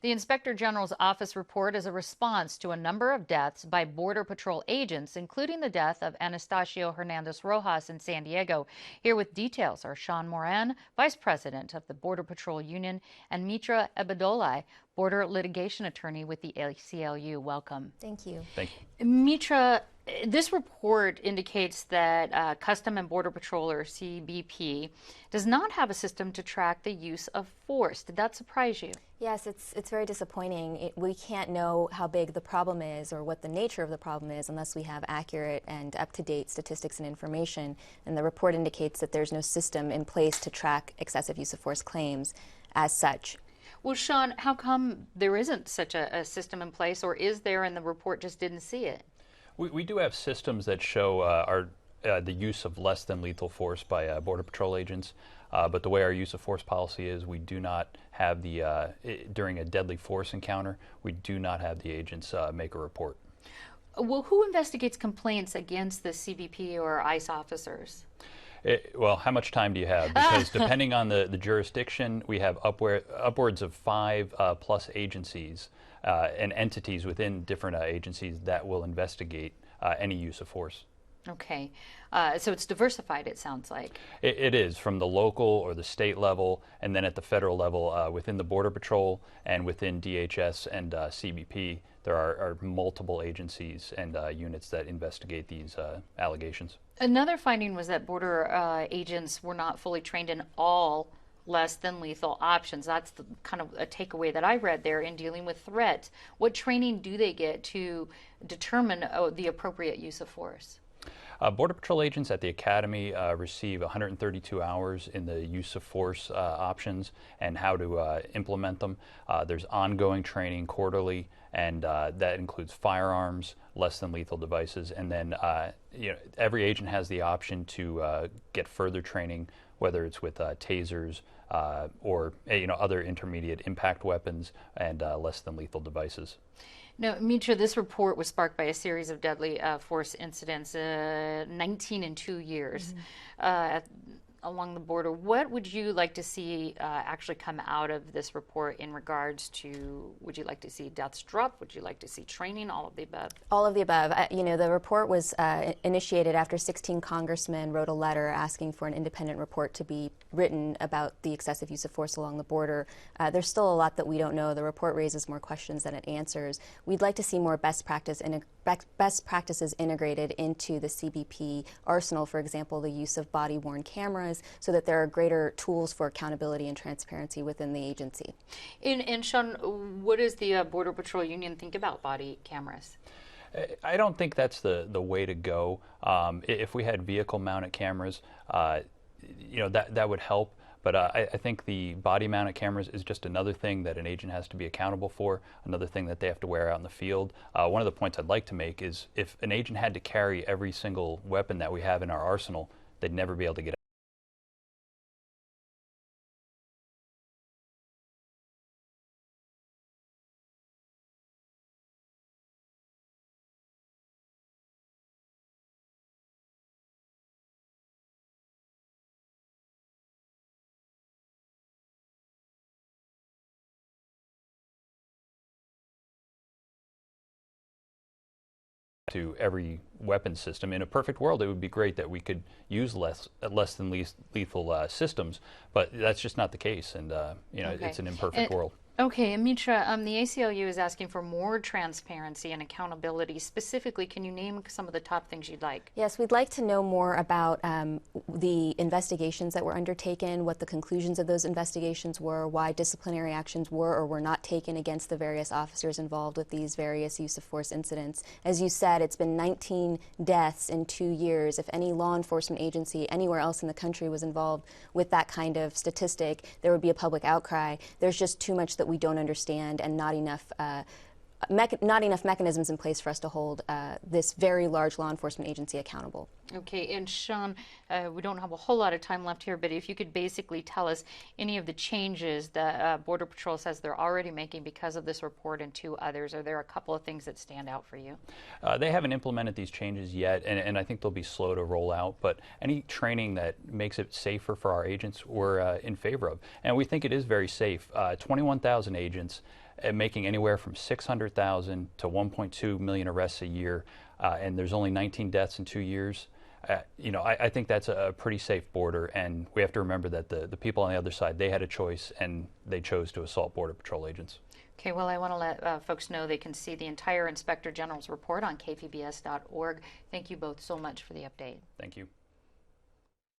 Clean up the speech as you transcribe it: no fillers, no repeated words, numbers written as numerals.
The Inspector General's office report is a response to a number of deaths by Border Patrol agents, including the death of Anastasio Hernandez Rojas in San Diego. Here with details are Sean Moran, Vice President of the Border Patrol Union, and Mitra Ebadolai, Border Litigation Attorney with the ACLU. Welcome. Thank you. Thank you. Mitra, this report indicates that Custom and Border Patrol, or CBP, does not have a system to track the use of force. Did that surprise you? Yes, it's very disappointing. We can't know how big the problem is or what the nature of the problem is unless we have accurate and up-to-date statistics and information. And the report indicates that there's no system in place to track excessive use of force claims as such. Well, Sean, how come there isn't such a system in place, or is there and the report just didn't see it? We do have systems that show the use of less than lethal force by Border Patrol agents, but the way our use of force policy is, we do not have during a deadly force encounter, we do not have the agents make a report. Well, who investigates complaints against the CBP or ICE officers? Well, how much time do you have? Because depending on the jurisdiction, we have upwards of 5+ agencies and entities within different agencies that will investigate any use of force. Okay, so it's diversified, it sounds like. It is, from the local or the state level, and then at the federal level within the Border Patrol and within DHS and CBP. There are multiple agencies and units that investigate these allegations. Another finding was that border agents were not fully trained in all less than lethal options. That's the kind of a takeaway that I read there in dealing with threats. What training do they get to determine the appropriate use of force? Border Patrol agents at the Academy receive 132 hours in the use of force options and how to implement them. There's ongoing training quarterly, and that includes firearms, less than lethal devices, and then every agent has the option to get further training, whether it's with tasers or other intermediate impact weapons and less than lethal devices. Now, Mitra, this report was sparked by a series of deadly force incidents, 19 in 2 years along the border. What would you like to see actually come out of this report in regards to, would you like to see deaths drop? Would you like to see training? All of the above? All of the above. The report was initiated after 16 congressmen wrote a letter asking for an independent report to be written about the excessive use of force along the border. There's still a lot that we don't know. The report raises more questions than it answers. We'd like to see more best practices integrated into the CBP arsenal, for example, the use of body-worn cameras, so that there are greater tools for accountability and transparency within the agency. And Sean, what does the Border Patrol Union think about body cameras? I don't think that's the way to go. If we had vehicle-mounted cameras, that would help. But I think the body-mounted cameras is just another thing that an agent has to be accountable for, another thing that they have to wear out in the field. One of the points I'd like to make is if an agent had to carry every single weapon that we have in our arsenal, they'd never be able to get to every weapon system. In a perfect world, it would be great that we could use less than lethal systems, but that's just not the case, and Okay. it's an imperfect world. Okay, and Mitra, the ACLU is asking for more transparency and accountability. Specifically, can you name some of the top things you'd like? Yes, we'd like to know more about the investigations that were undertaken, what the conclusions of those investigations were, why disciplinary actions were or were not taken against the various officers involved with these various use of force incidents. As you said, it's been 19 deaths in 2 years. If any law enforcement agency anywhere else in the country was involved with that kind of statistic, there would be a public outcry. There's just too much that we don't understand, and not enough mechanisms in place for us to hold this very large law enforcement agency accountable. Okay, and Sean, we don't have a whole lot of time left here, but if you could basically tell us any of the changes that Border Patrol says they're already making because of this report and 2 others. Are there a couple of things that stand out for you? They haven't implemented these changes yet, and I think they'll be slow to roll out, but any training that makes it safer for our agents, we're in favor of. And we think it is very safe. 21,000 agents, making anywhere from 600,000 to 1.2 million arrests a year, and there's only 19 deaths in 2 years. I think that's a pretty safe border, and we have to remember that the people on the other side, they had a choice, and they chose to assault Border Patrol agents. Okay, well, I want to let folks know they can see the entire Inspector General's report on kpbs.org. Thank you both so much for the update. Thank you.